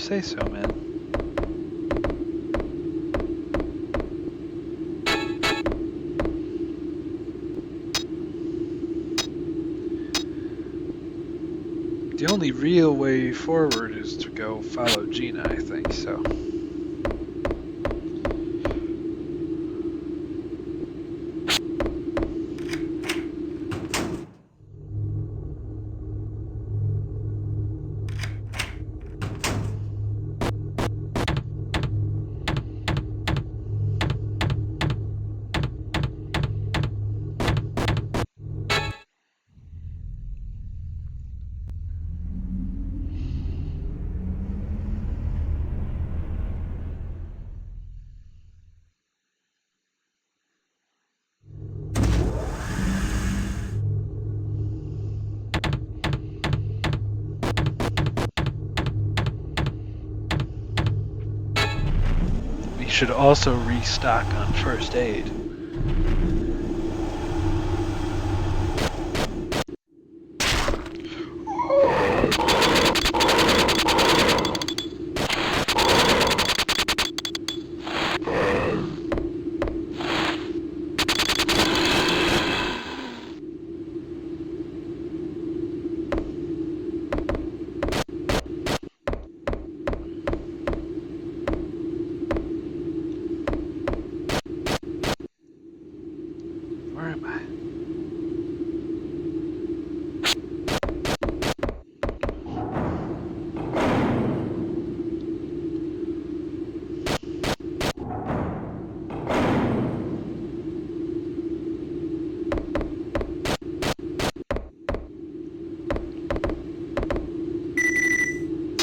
say so, man. The only real way forward is to go follow Gina, I think, so. We should also restock on first aid. Where am I?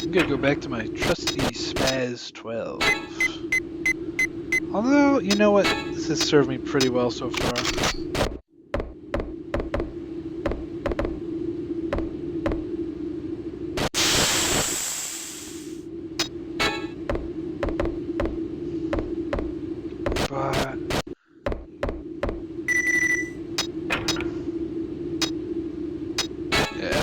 I'm gonna go back to my trusty Spaz 12. Although, you know what? This has served me pretty well so far. But yeah.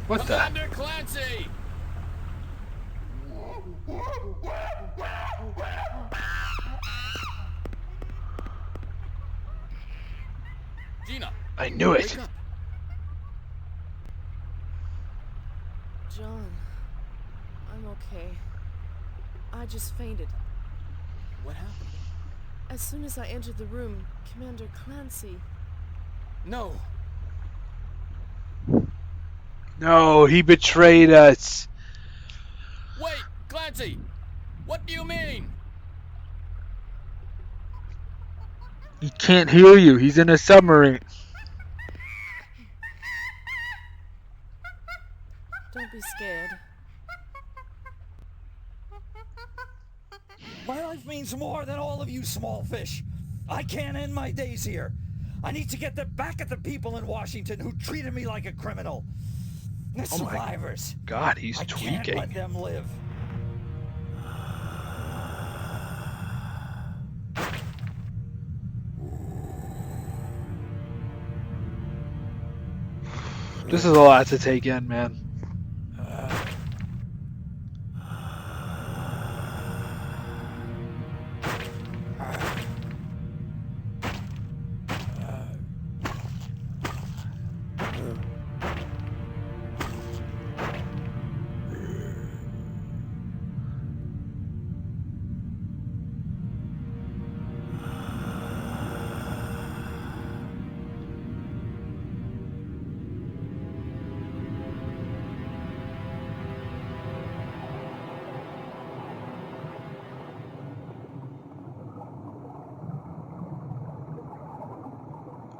What Commander Clancy! Gina! I knew it! Wake up. John, I'm okay. I just fainted. What happened? As soon as I entered the room, Commander Clancy... No! No, he betrayed us! Wait! Clancy! What do you mean? He can't hear you, he's in a submarine. Don't be scared. My life means more than all of you small fish. I can't end my days here. I need to get back at the people in Washington who treated me like a criminal. The survivors. God, he's I tweaking. can't let them live. This is a lot to take in, man.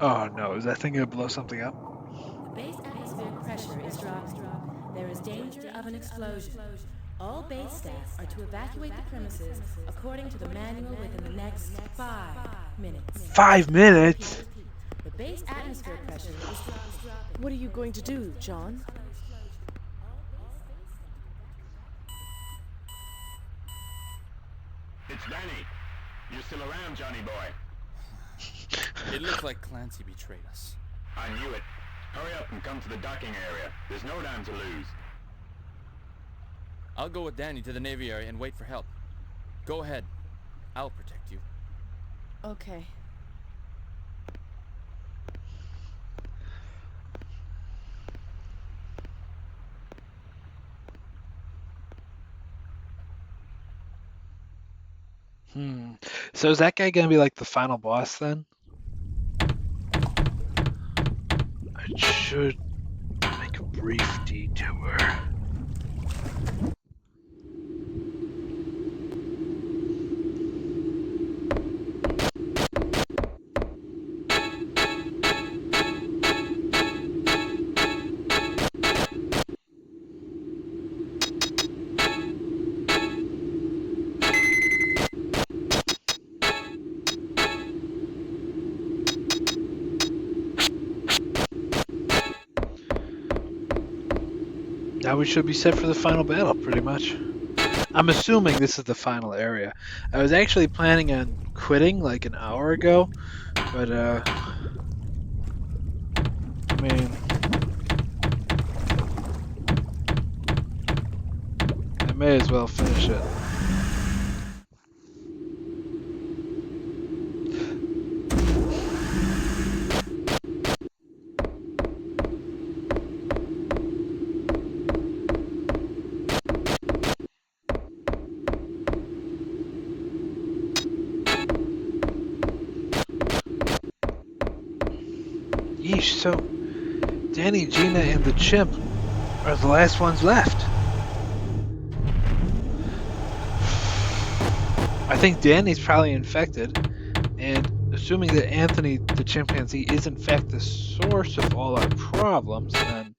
Oh no, is that thing gonna blow something up? The base atmospheric pressure is dropping. There is danger of an explosion. All base staff are to evacuate the premises according to the manual within the next 5 minutes. 5 minutes? The base atmospheric pressure is dropping. What are you going to do, John? It's Danny. You're still around, Johnny boy. It looks like Clancy betrayed us. I knew it. Hurry up and come to the docking area. There's no time to lose. I'll go with Danny to the Navy area and wait for help. Go ahead. I'll protect you. Okay. So is that guy gonna be like the final boss then? I should make a brief detour. Now we should be set for the final battle, pretty much. I'm assuming this is the final area. I was actually planning on quitting like an hour ago, but I mean, I may as well finish it. Yeesh, so Danny, Gina, and the chimp are the last ones left. I think Danny's probably infected, and assuming that Anthony the chimpanzee is in fact the source of all our problems, then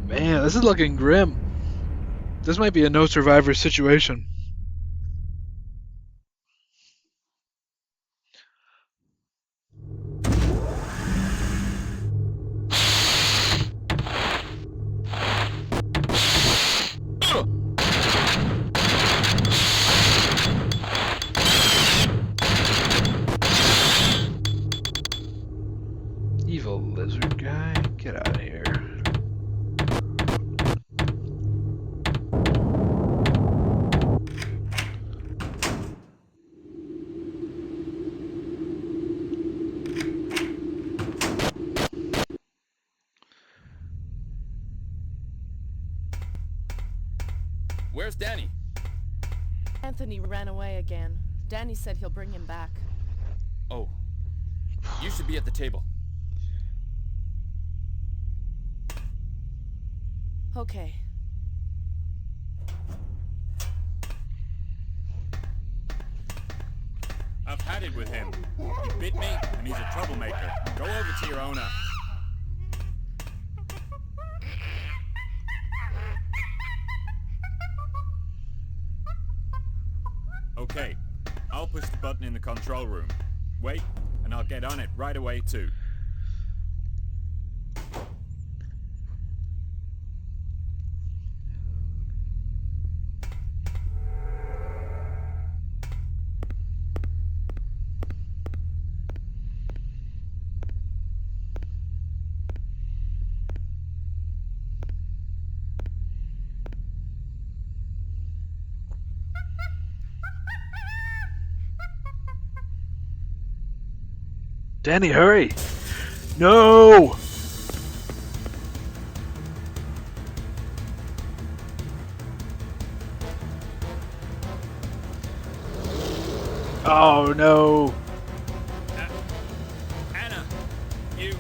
man, this is looking grim. This might be a no survivor situation. Evil lizard guy, get out of here. Where's Danny? Anthony ran away again. Danny said he'll bring him back. Oh. You should be at the table. Okay. I've had it with him. He bit me, and he's a troublemaker. Go over to your owner. Okay, I'll push the button in the control room. Wait, and I'll get on it right away too. Danny, hurry! No! Oh no! Anna, you...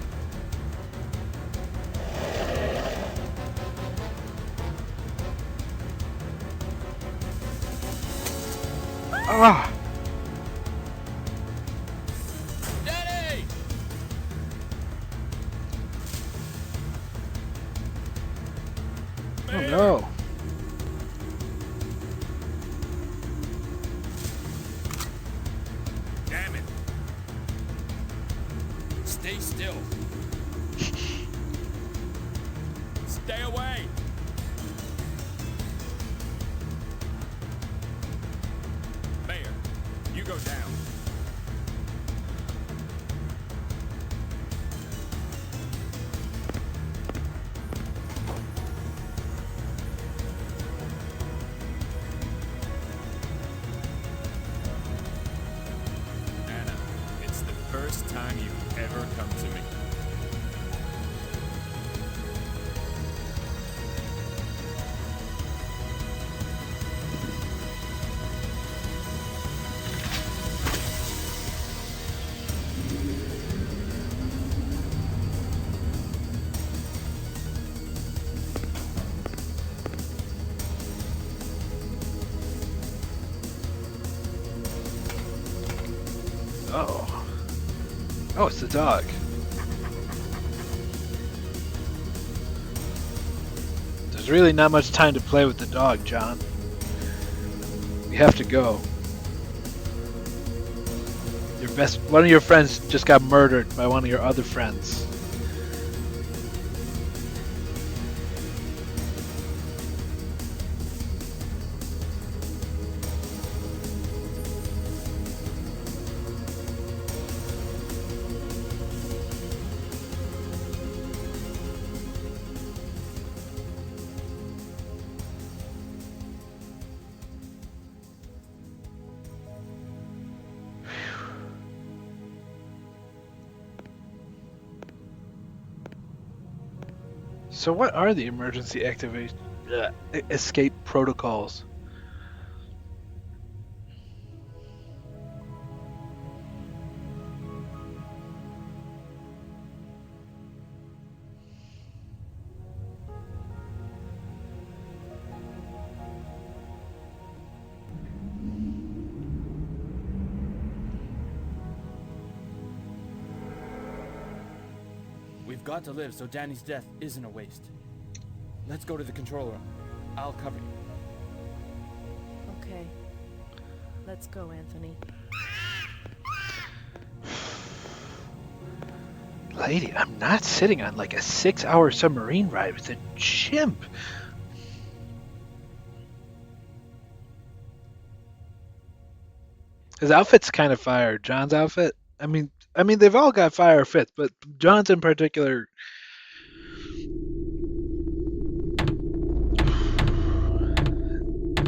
Ah! Damn it. Stay still. Stay away. Mayor, you go down. Anna, it's the first time you've ever come to me. Oh. Oh, it's the dog. There's really not much time to play with the dog, John. We have to go. One of your friends just got murdered by one of your other friends. So what are the emergency escape protocols? We've got to live so Danny's death isn't a waste. Let's go to the control room. I'll cover you. Okay. Let's go, Anthony. Lady, I'm not sitting on like a 6-hour submarine ride with a chimp. His outfit's kind of fire. John's outfit. I mean, they've all got fire fits, but John's in particular.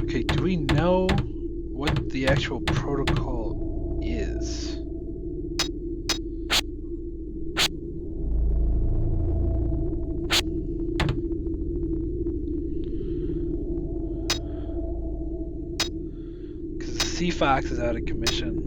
Okay, do we know what the actual protocol is? Because the Sea Fox is out of commission.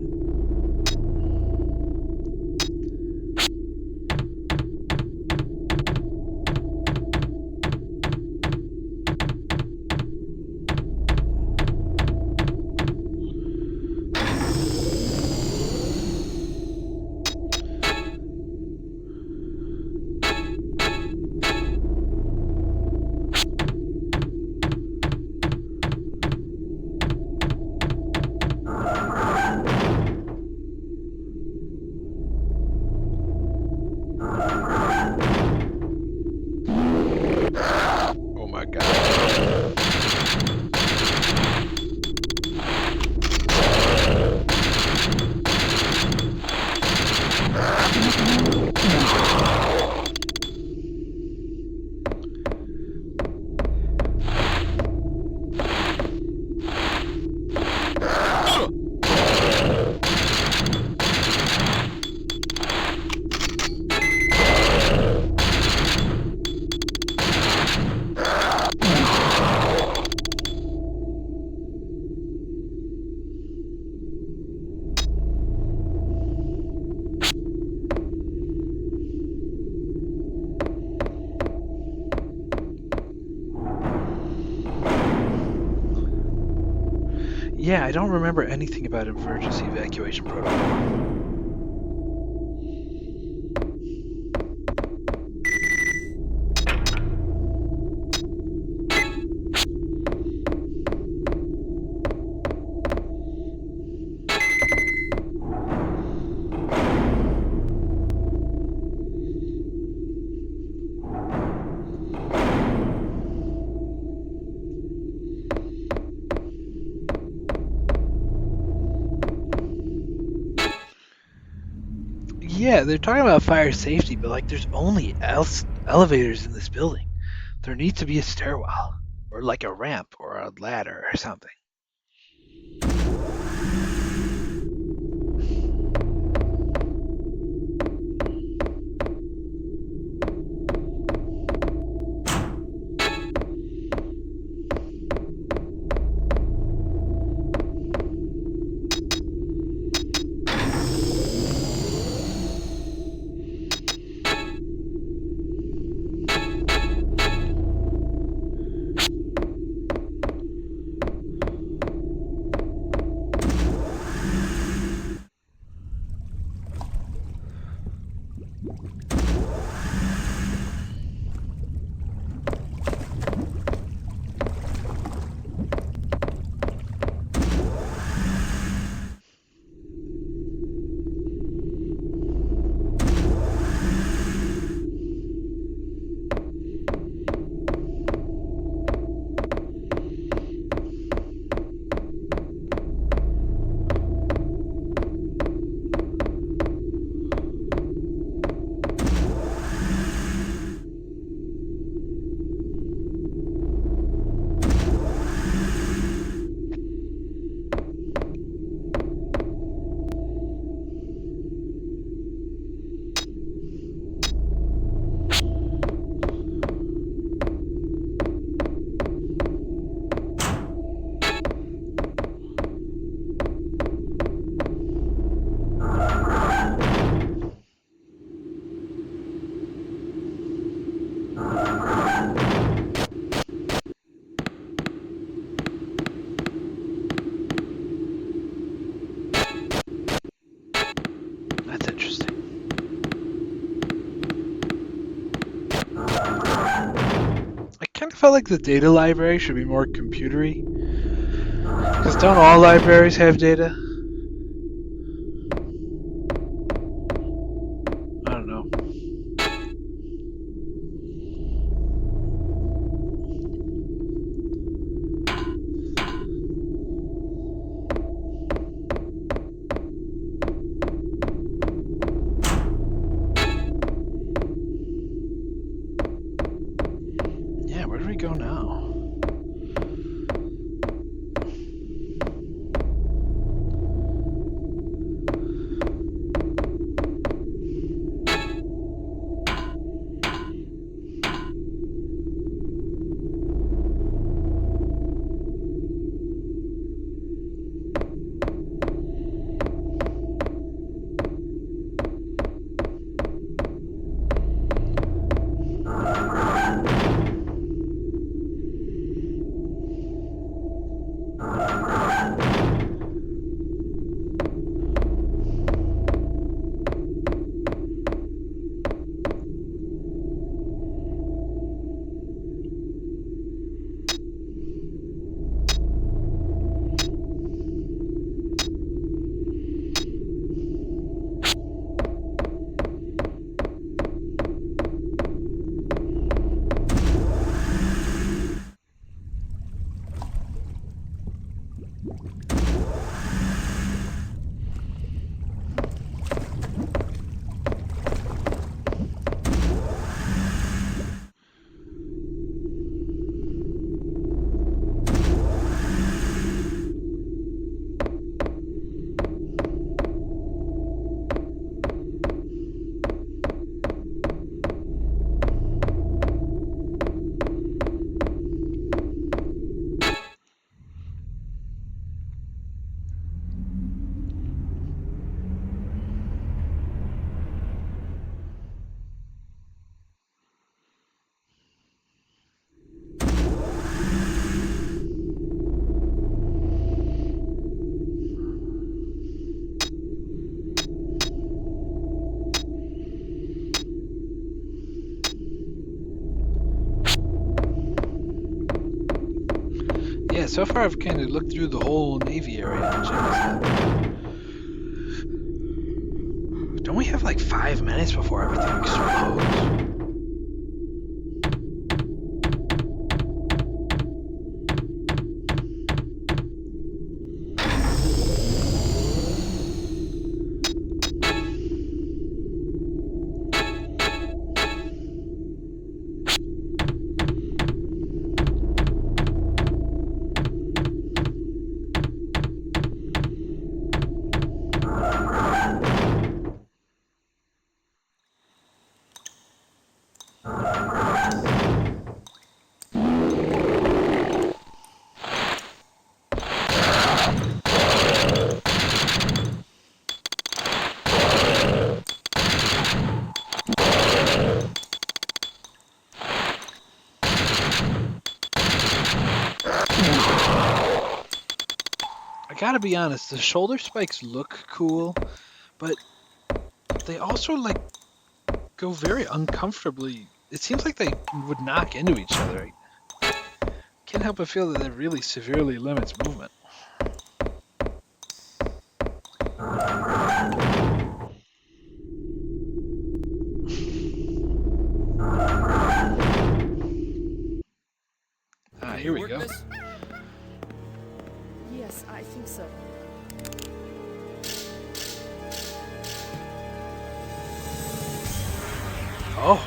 Yeah, I don't remember anything about emergency evacuation protocol. Yeah, they're talking about fire safety, but like there's only elevators in this building. There needs to be a stairwell, or like a ramp, or a ladder, or something. That's interesting. I kind of felt like the data library should be more computery. Because don't all libraries have data? I don't know. Yeah, where do we go now? Yeah, so far I've kind of looked through the whole Navy area and checked this out. Don't we have like 5 minutes before everything explodes? gotta be honest, the shoulder spikes look cool, but they also like go very uncomfortably. It seems like they would knock into each other. I can't help but feel that that really severely limits movement. Ah, Can here you we work go. this? Yes, I think so. Oh,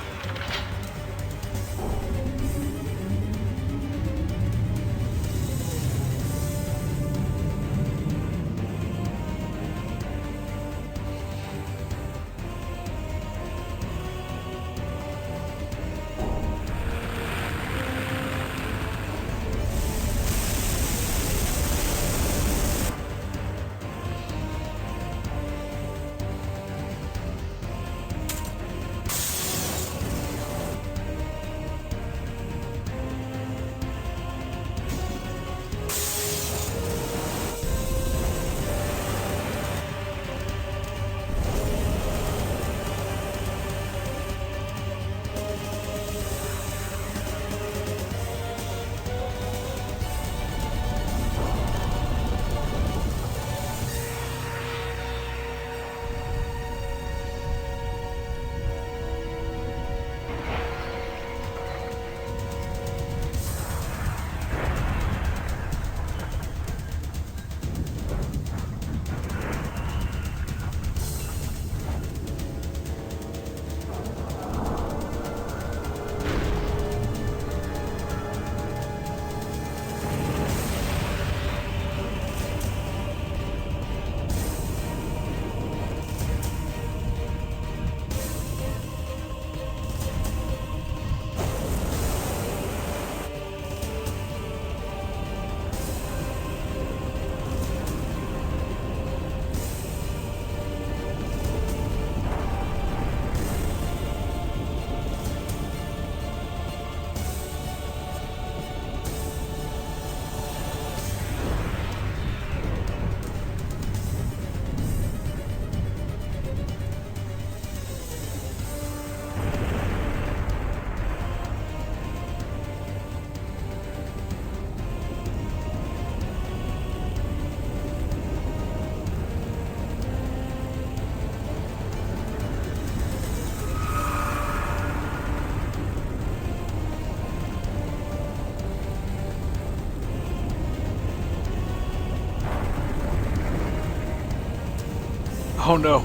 oh no.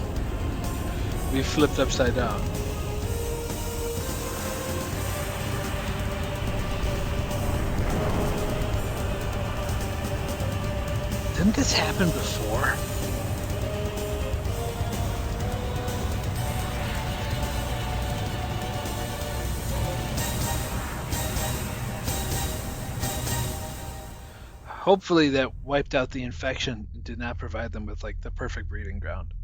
We flipped upside down. Didn't this happen before? Hopefully that wiped out the infection and did not provide them with like the perfect breeding ground.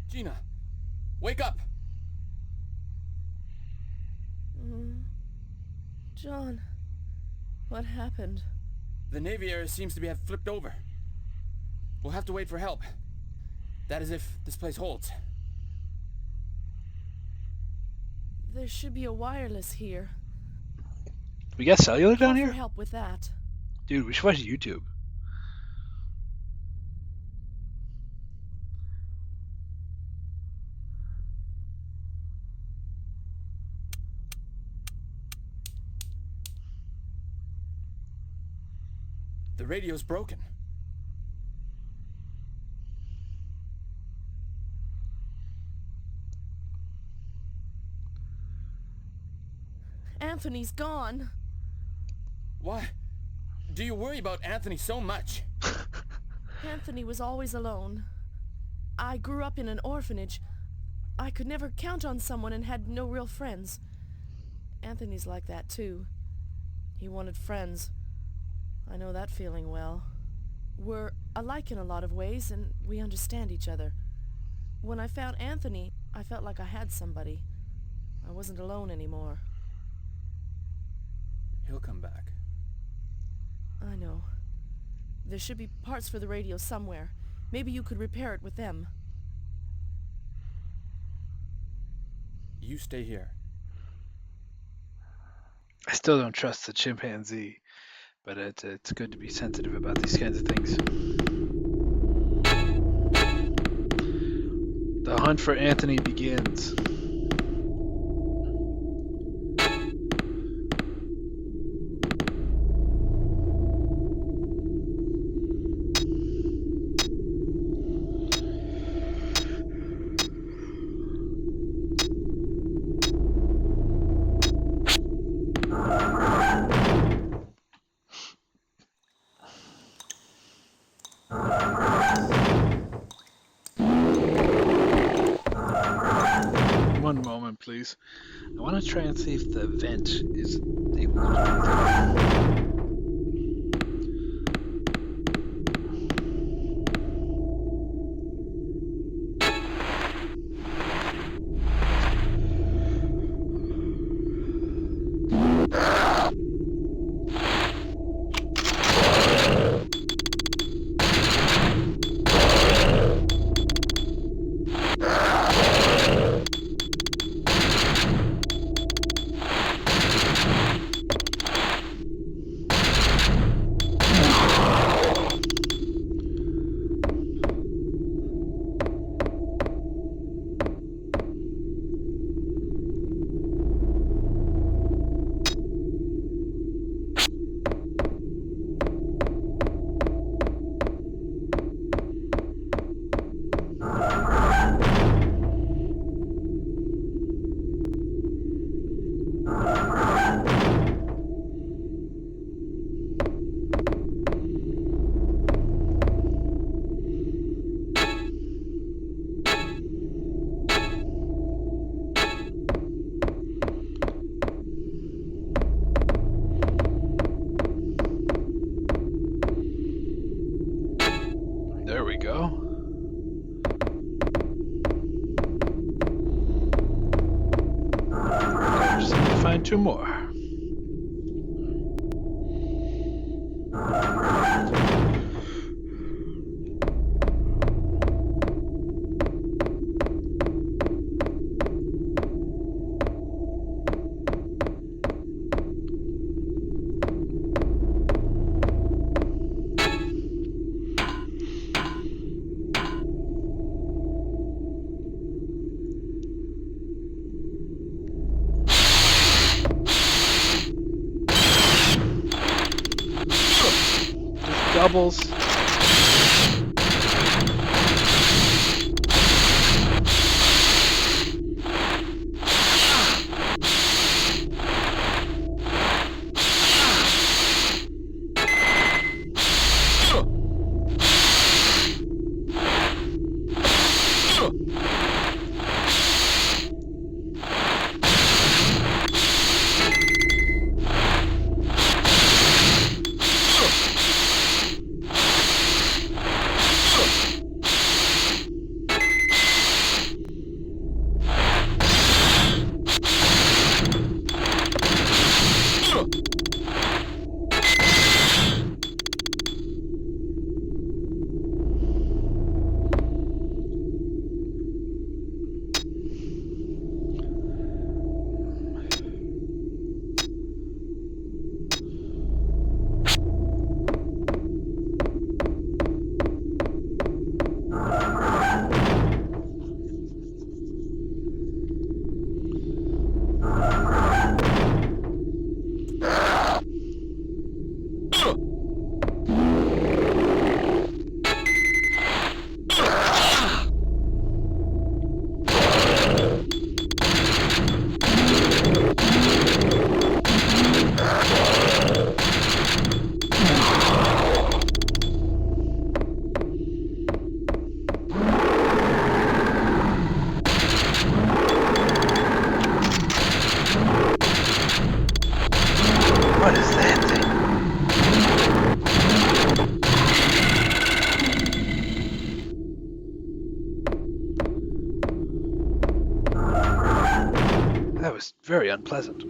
Gina, wake up! John, what happened? The Navy area seems to have flipped over. We'll have to wait for help. That is if this place holds. There should be a wireless here. We got cellular Call down for here? help with that. Dude, we should watch YouTube. The radio's broken. Anthony's gone. Why do you worry about Anthony so much? Anthony was always alone. I grew up in an orphanage. I could never count on someone and had no real friends. Anthony's like that too. He wanted friends. I know that feeling well. We're alike in a lot of ways, and we understand each other. When I found Anthony, I felt like I had somebody. I wasn't alone anymore. He'll come back. I know. There should be parts for the radio somewhere. Maybe you could repair it with them. You stay here. I still don't trust the chimpanzee, but it's good to be sensitive about these kinds of things. The hunt for Anthony begins. One moment, please. I want to try and see if the vent is able to do anything. There we go. I just need to find two more. Doubles. very unpleasant.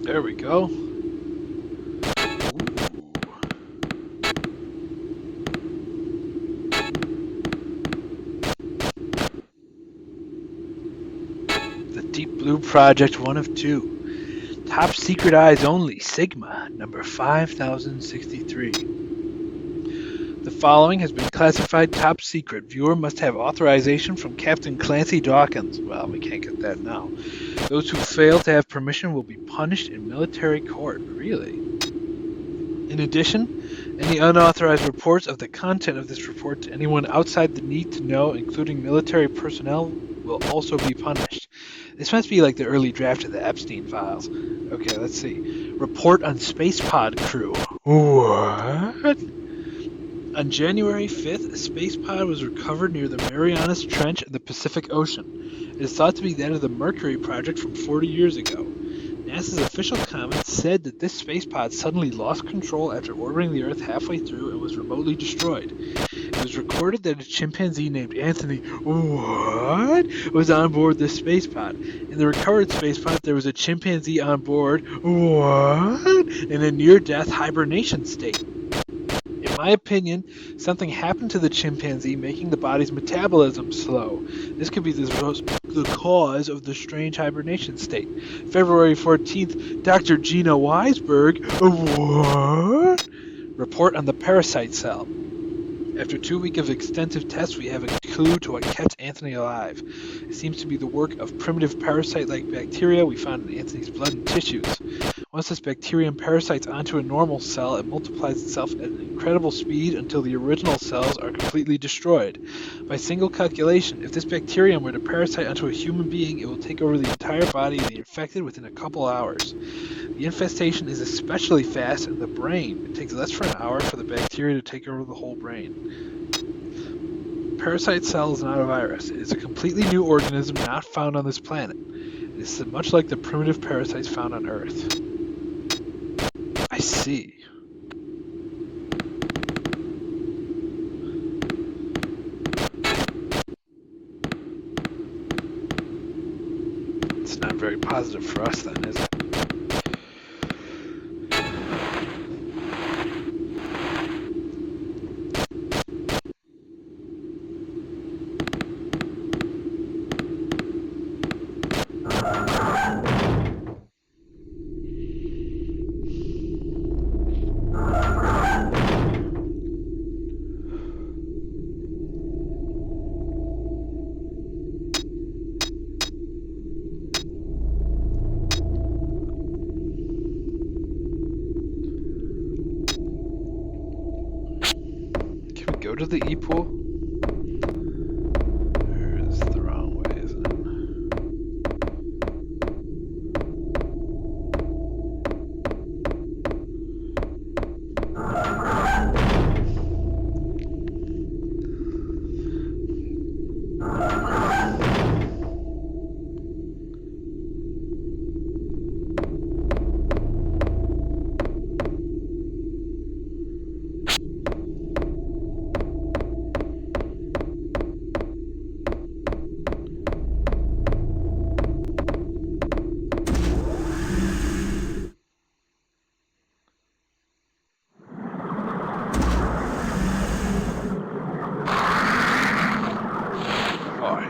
There we go. The Deep Blue Project 1 of 2. Top secret eyes only. Sigma, number 5063. The following has been classified top secret. Viewer must have authorization from Captain Clancy Dawkins. Well, we can't get that now. Those who fail to have permission will be punished in military court. Really? In addition, any unauthorized reports of the content of this report to anyone outside the need to know, including military personnel, will also be punished. This must be like the early draft of the Epstein files. Okay, let's see. Report on space pod crew. What? On January 5th, a space pod was recovered near the Marianas Trench in the Pacific Ocean. It is thought to be that of the Mercury project from 40 years ago. NASA's official comments said that this space pod suddenly lost control after orbiting the Earth halfway through and was remotely destroyed. It was recorded that a chimpanzee named Anthony was on board this space pod. In the recovered space pod, there was a chimpanzee on board in a near-death hibernation state. In my opinion, something happened to the chimpanzee, making the body's metabolism slow. This could be the cause of the strange hibernation state. February 14th, Dr. Gina Weisberg, report on the parasite cell. After 2 weeks of extensive tests, we have a clue to what kept Anthony alive. It seems to be the work of primitive parasite-like bacteria we found in Anthony's blood and tissues. Once this bacterium parasites onto a normal cell, it multiplies itself at an incredible speed until the original cells are completely destroyed. By single calculation, if this bacterium were to parasite onto a human being, it will take over the entire body of the infected within a couple hours. The infestation is especially fast in the brain. It takes less than an hour for the bacteria to take over the whole brain. Parasite cell is not a virus. It is a completely new organism not found on this planet. It is much like the primitive parasites found on Earth. I see. It's not very positive for us then, is it? Go to the e-pool? It's the wrong way, isn't it?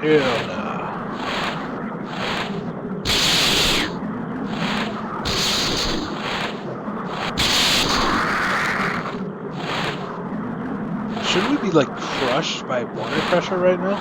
Hell no. Shouldn't we be like crushed by water pressure right now?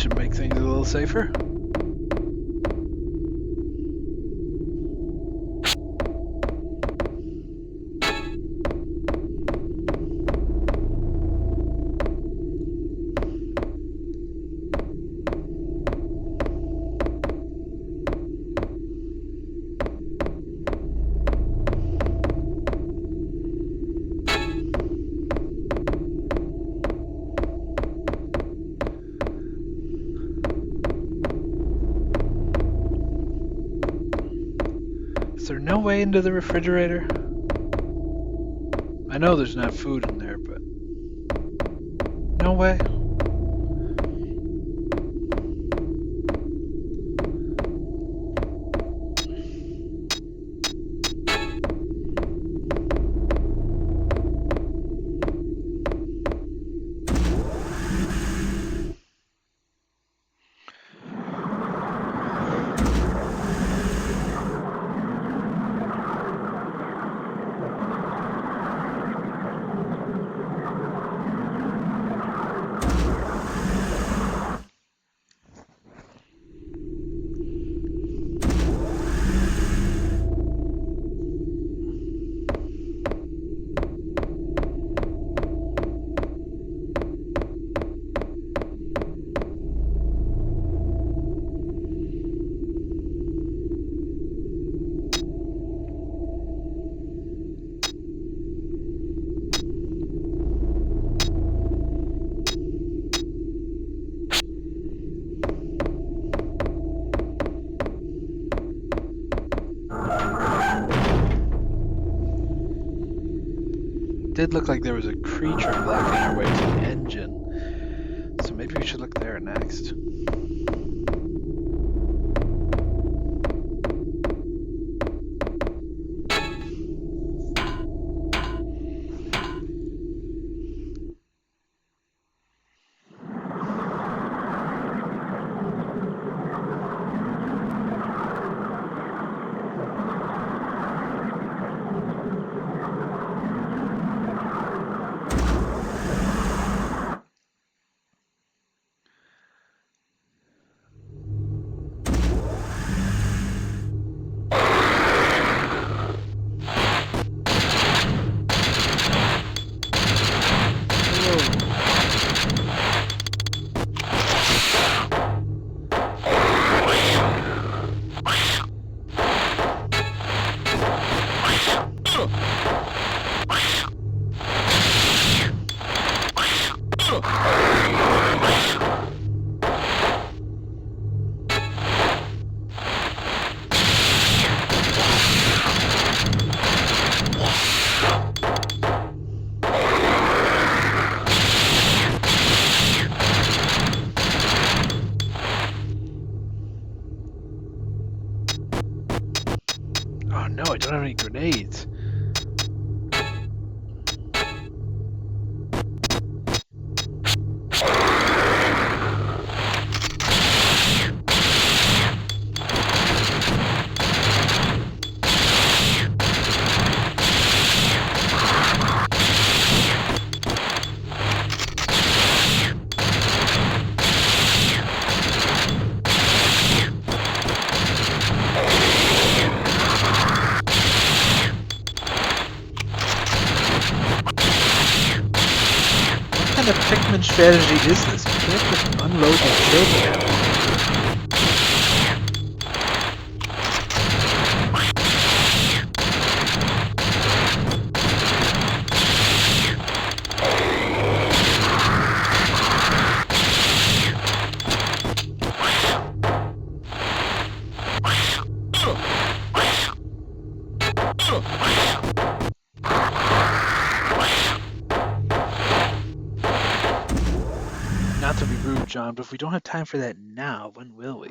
should make things a little safer. Is there no way into the refrigerator? I know there's not food in there, but no way. Did look like there was a creature blocking our way to the engine. So maybe we should look there next. Oh no, I don't have any grenades. What kind of Pikmin strategy is this? You can't just unload your children. Not to be rude, John, but if we don't have time for that now, when will we?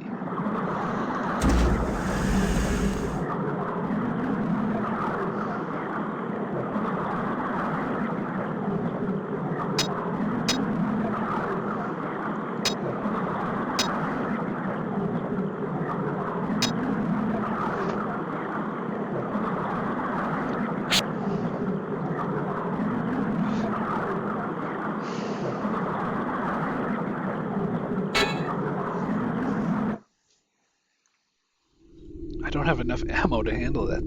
don't have enough ammo to handle that.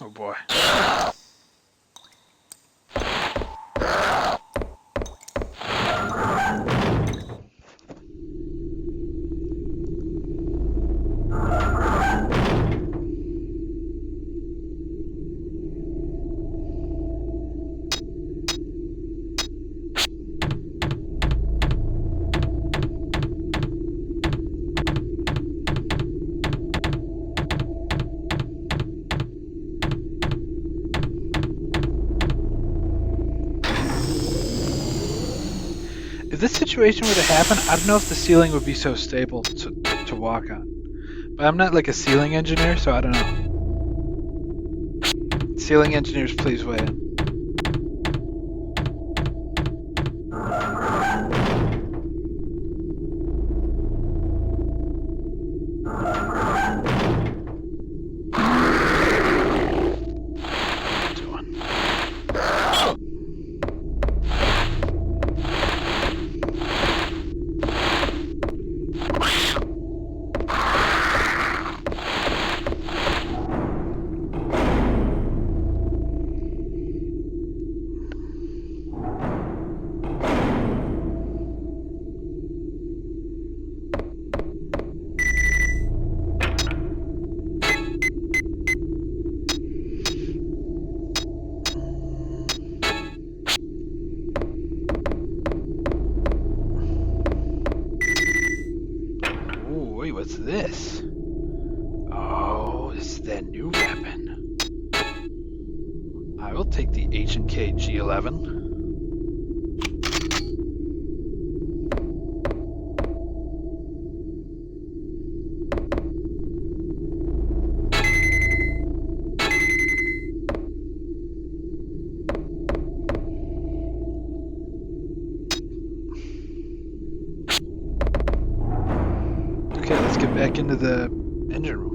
Oh boy. If this situation were to happen, I don't know if the ceiling would be so stable to walk on. But I'm not like a ceiling engineer, so I don't know. Ceiling engineers, please weigh in. What's this? Oh, this is that new weapon. I will take the H&K G11. back into the engine room.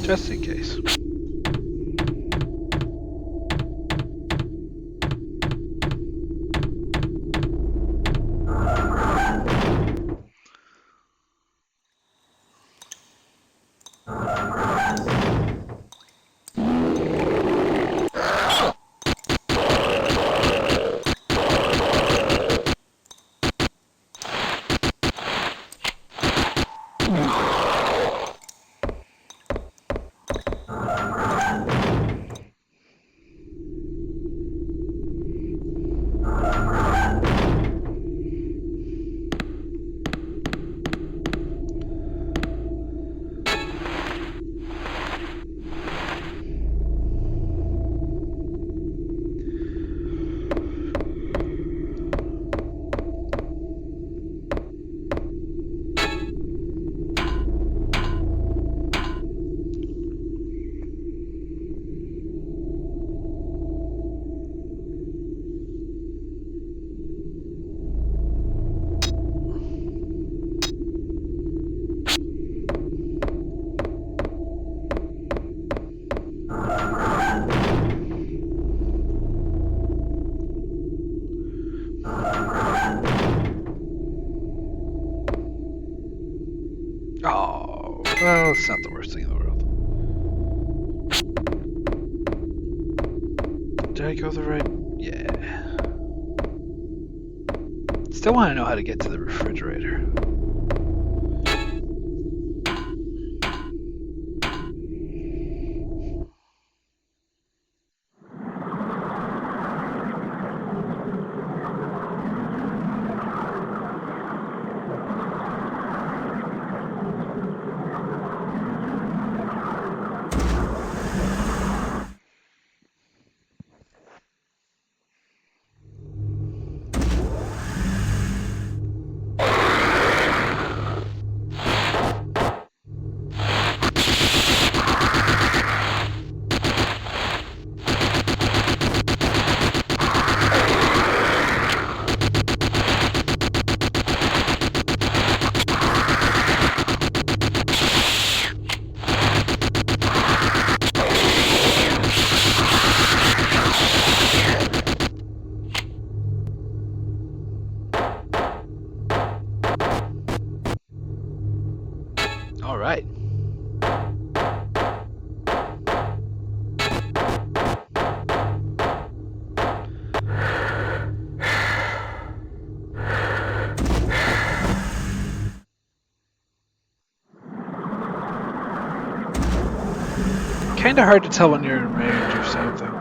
Just in case. Oh, well, it's not the worst thing in the world. Did I go the right? Yeah. Still want to know how to get to the refrigerator. All right. Kind of hard to tell when you're in range or something.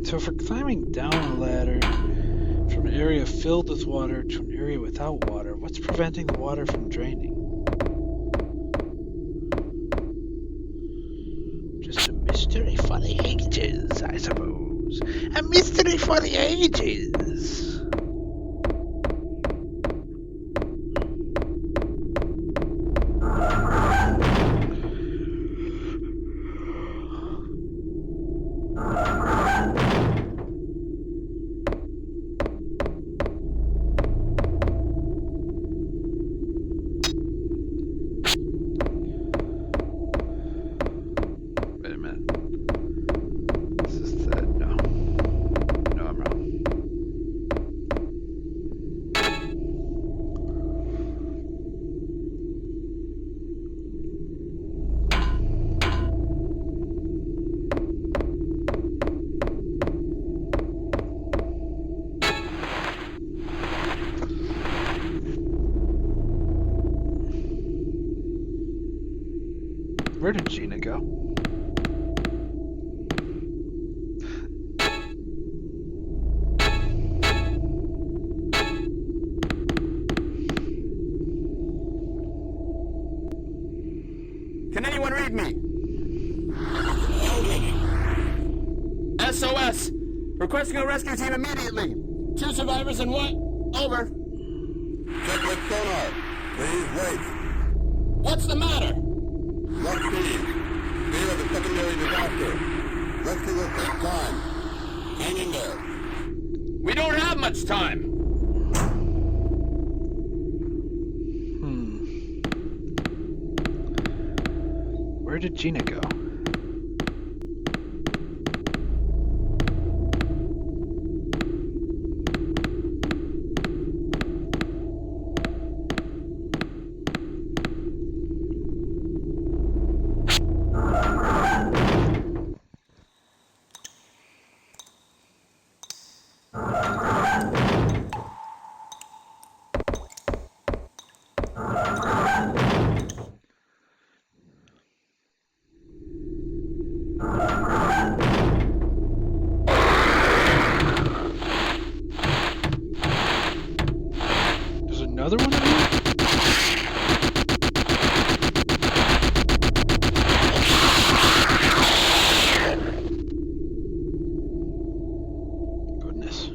So if we're climbing down a ladder from an area filled with water to an area without water, what's preventing the water from draining? Just a mystery for the ages, I suppose. A mystery for the ages. Where did Gina go? Can anyone read me? SOS! Requesting a rescue team immediately. 2 survivors and what? Over. Check with sonar. Please wait. What's the matter? Lost team. Fear of a secondary disaster. Rescue will take time. Hang in there. We don't have much time. Where did Gina go? There's another one in here? Goodness.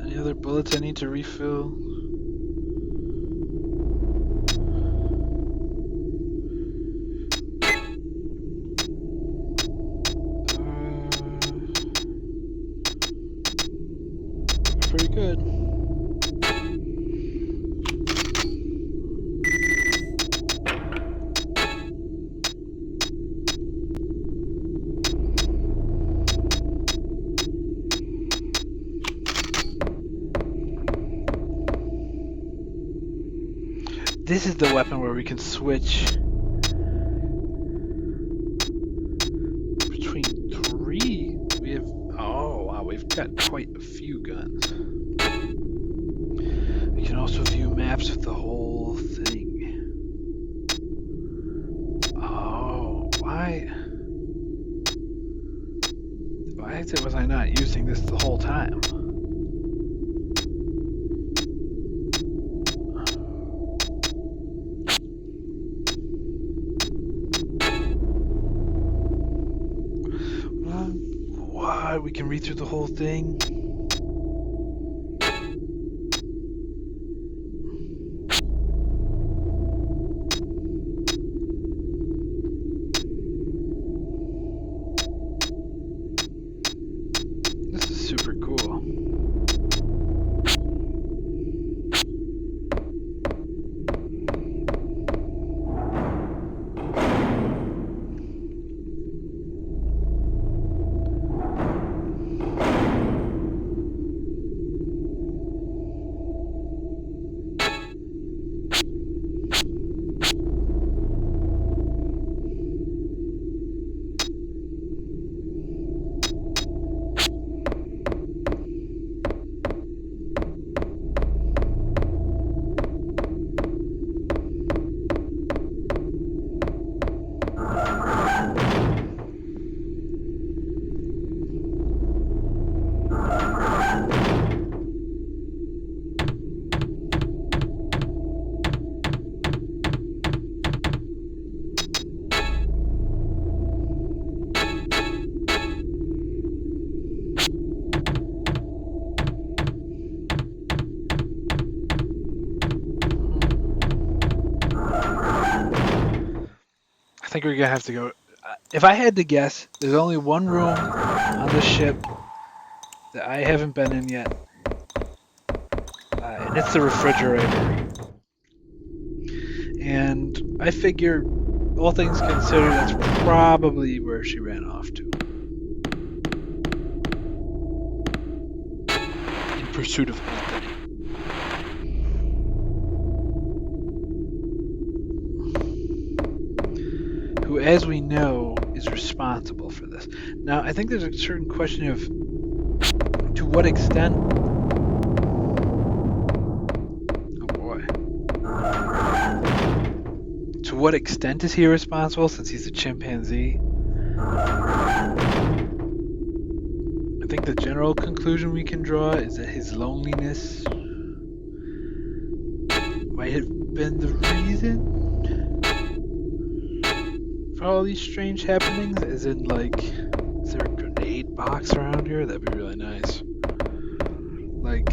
Any other bullets I need to refill? Pretty good. This is the weapon where we can switch between 3. We have, oh wow, we've got quite a few guns. We can also view maps with the whole thing. Oh, why was I not using this the whole time? Why? We can read through the whole thing? This is super cool. think we're gonna have to go. If I had to guess, there's only one room on the ship that I haven't been in yet, and it's the refrigerator. And I figure, all things considered, that's probably where she ran off to. In pursuit of Anthony. Who, as we know, is responsible for this. Now, I think there's a certain question of to what extent. Oh boy. To what extent is he responsible since he's a chimpanzee? I think the general conclusion we can draw is that his loneliness might have been the reason for all these strange happenings, as in, like, is there a grenade box around here? That'd be really nice. Like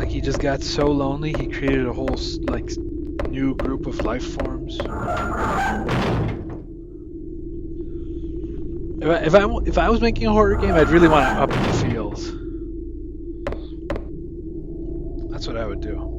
he just got so lonely he created a whole, like, new group of life forms. If I was making a horror game, I'd really want to up the feels. That's what I would do.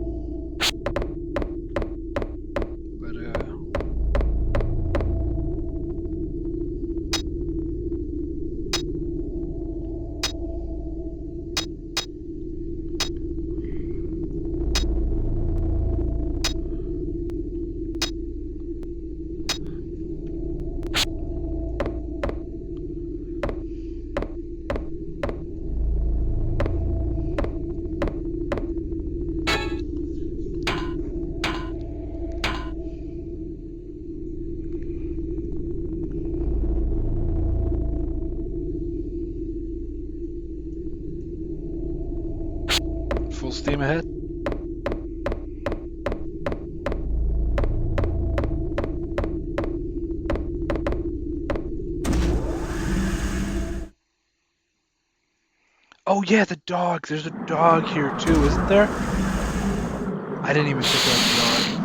Full steam ahead. Oh yeah, the dog. There's a dog here too, isn't there? I didn't even pick up the dog.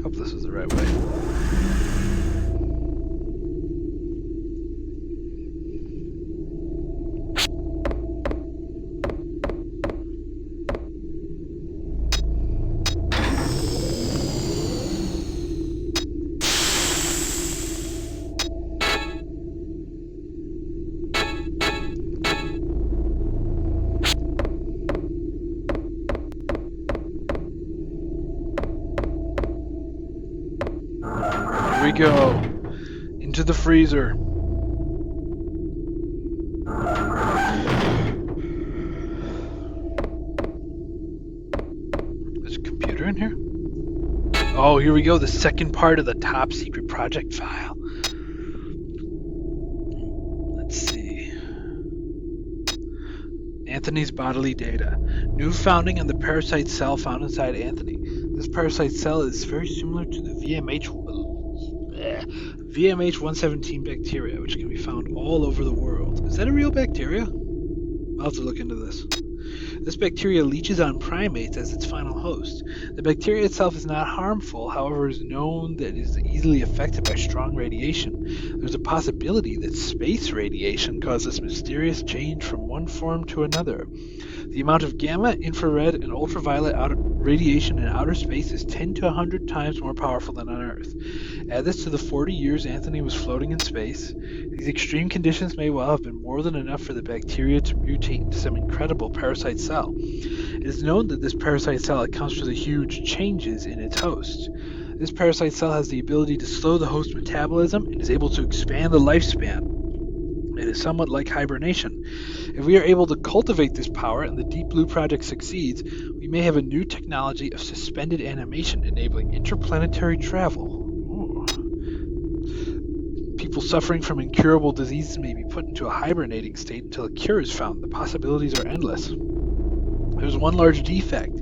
Hope this is the right way. Here we go. Into the freezer. There's a computer in here? Oh, here we go. The second part of the top secret project file. Let's see. Anthony's bodily data. New founding on the parasite cell found inside Anthony. This parasite cell is very similar to the VMH117 bacteria, which can be found all over the world. Is that a real bacteria? I'll have to look into this. This bacteria leeches on primates as its final host. The bacteria itself is not harmful, however, it is known that it is easily affected by strong radiation. There's a possibility that space radiation caused this mysterious change from one form to another. The amount of gamma, infrared, and ultraviolet radiation in outer space is 10 to 100 times more powerful than on Earth. Add this to the 40 years Anthony was floating in space. These extreme conditions may well have been more than enough for the bacteria to mutate into some incredible parasite cell. It is known that this parasite cell accounts for the huge changes in its host. This parasite cell has the ability to slow the host metabolism and is able to expand the lifespan. It is somewhat like hibernation. If we are able to cultivate this power and the Deep Blue project succeeds, we may have a new technology of suspended animation enabling interplanetary travel. Ooh. People suffering from incurable diseases may be put into a hibernating state until a cure is found. The possibilities are endless. There's one large defect.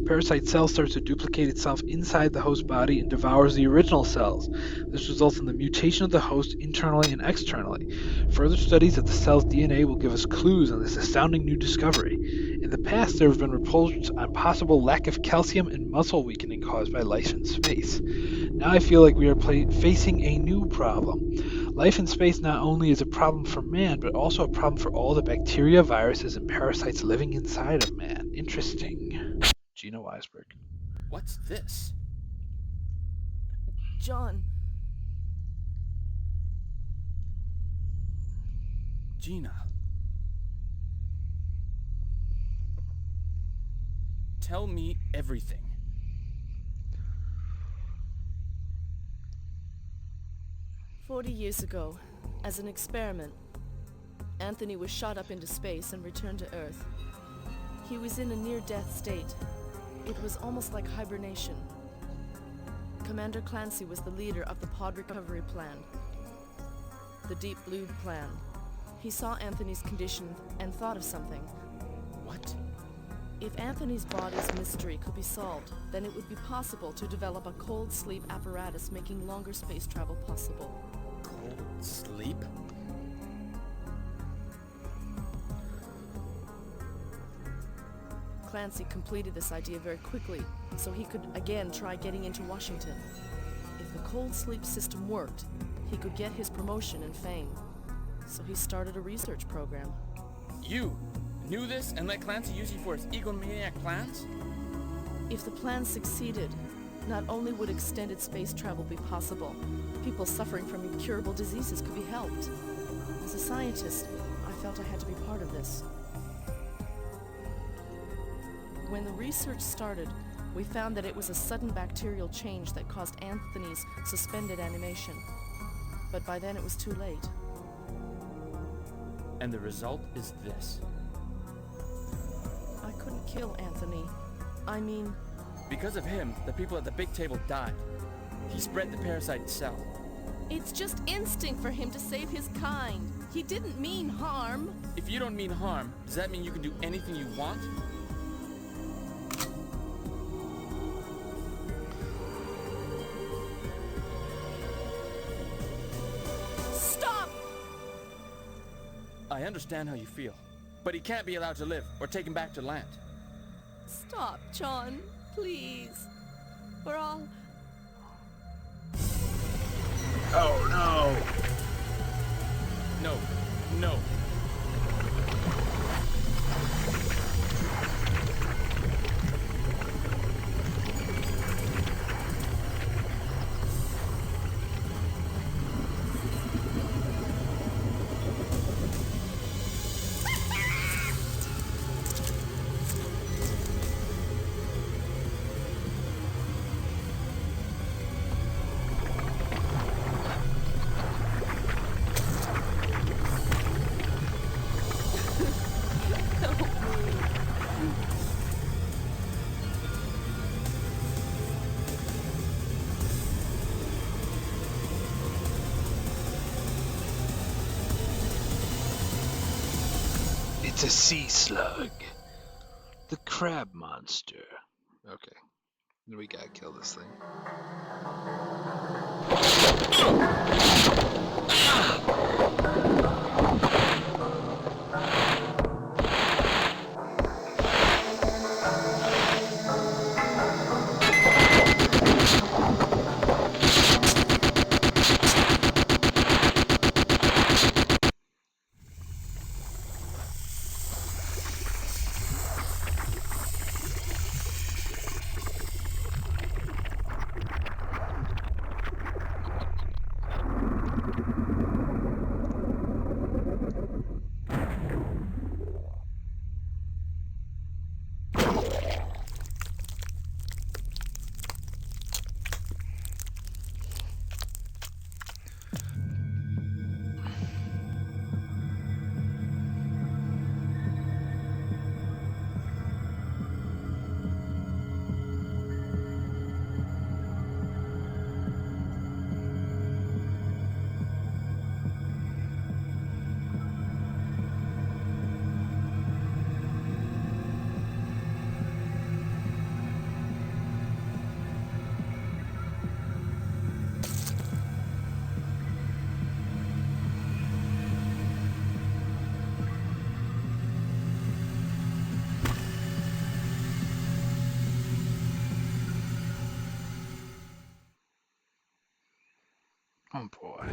Parasite cell starts to duplicate itself inside the host body and devours the original cells. This results in the mutation of the host internally and externally. Further studies of the cell's DNA will give us clues on this astounding new discovery. In the past, there have been reports on possible lack of calcium and muscle weakening caused by life in space. Now I feel like we are facing a new problem. Life in space not only is a problem for man, but also a problem for all the bacteria, viruses, and parasites living inside of man. Interesting. Gina Weisberg. What's this? John, Gina. Tell me everything. 40 years ago, as an experiment, Anthony was shot up into space and returned to Earth. He was in a near-death state. It was almost like hibernation. Commander Clancy was the leader of the pod recovery plan, the Deep Blue plan. He saw Anthony's condition and thought of something. What? If Anthony's body's mystery could be solved, then it would be possible to develop a cold sleep apparatus making longer space travel possible. Cold sleep? Clancy completed this idea very quickly, so he could again try getting into Washington. If the cold sleep system worked, he could get his promotion and fame. So he started a research program. You knew this and let Clancy use you for his egomaniac plans? If the plan succeeded, not only would extended space travel be possible, people suffering from incurable diseases could be helped. As a scientist, I felt I had to be part of this. When the research started, we found that it was a sudden bacterial change that caused Anthony's suspended animation. But by then it was too late. And the result is this. I couldn't kill Anthony. I mean, Because of him, the people at the big table died. He spread the parasite cell. it's just instinct for him to save his kind. He didn't mean harm. If you don't mean harm, does that mean you can do anything you want? Stop! I understand how you feel, but he can't be allowed to live or taken back to land. Stop, John. Please. We're all... Oh no! No, no. It's a sea slug. The crab monster. Okay. We gotta kill this thing. Oh boy.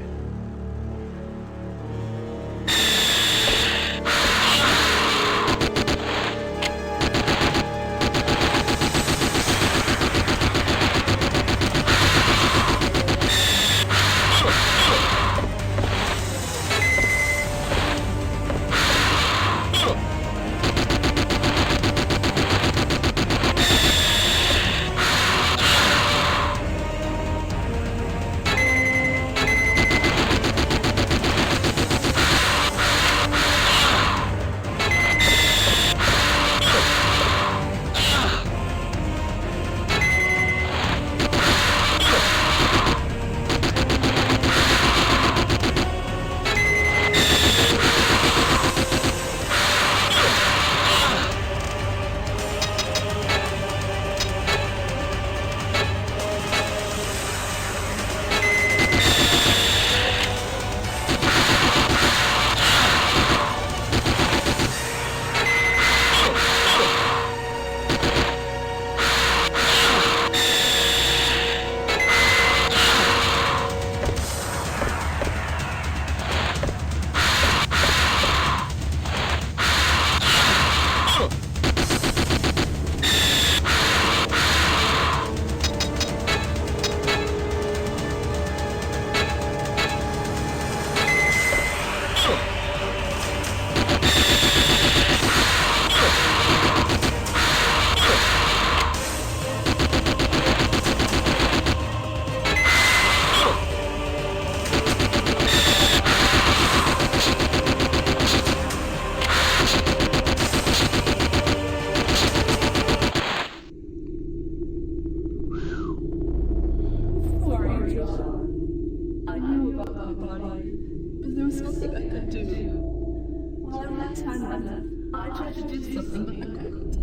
I knew about my body, but there was nothing I could do. While I had time left, I tried to do something, but I couldn't.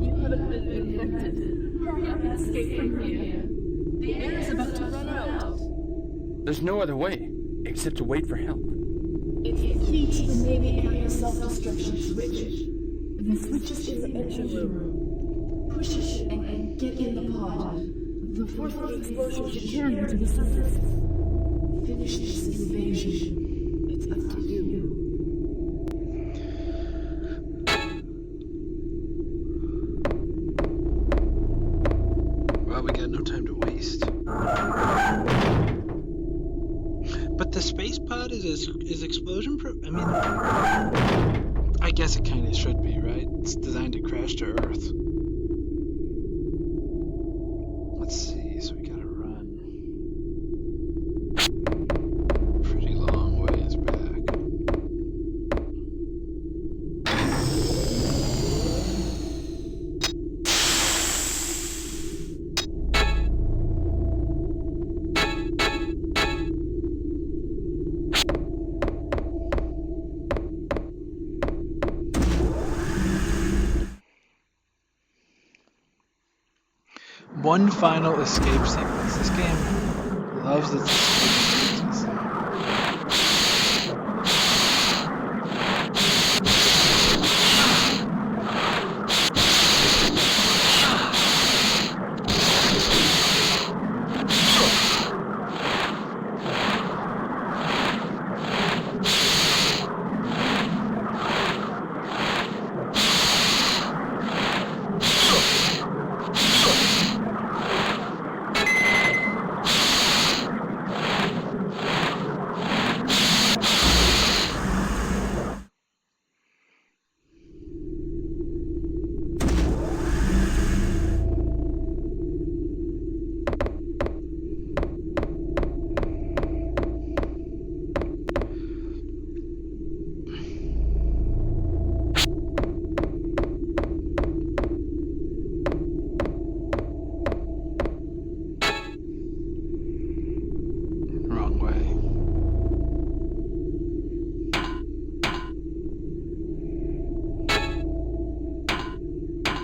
You haven't been infected. Hurry up and escape from here. The air is about to run out. There's no other way, except to wait for help. It's the key to the Navy area self-destruction switch. The switch is in the engine room. Push it and get in the pod. The force of the explosion should carry you to the surface. Finish this invasion. It's up to you. Well, we got no time to waste. But the space pod is explosion proof. I mean, I guess it kind of should be, right? It's designed to crash to Earth. Let's see. So we gotta run pretty long ways back. One final escape sequence. This game loves its escape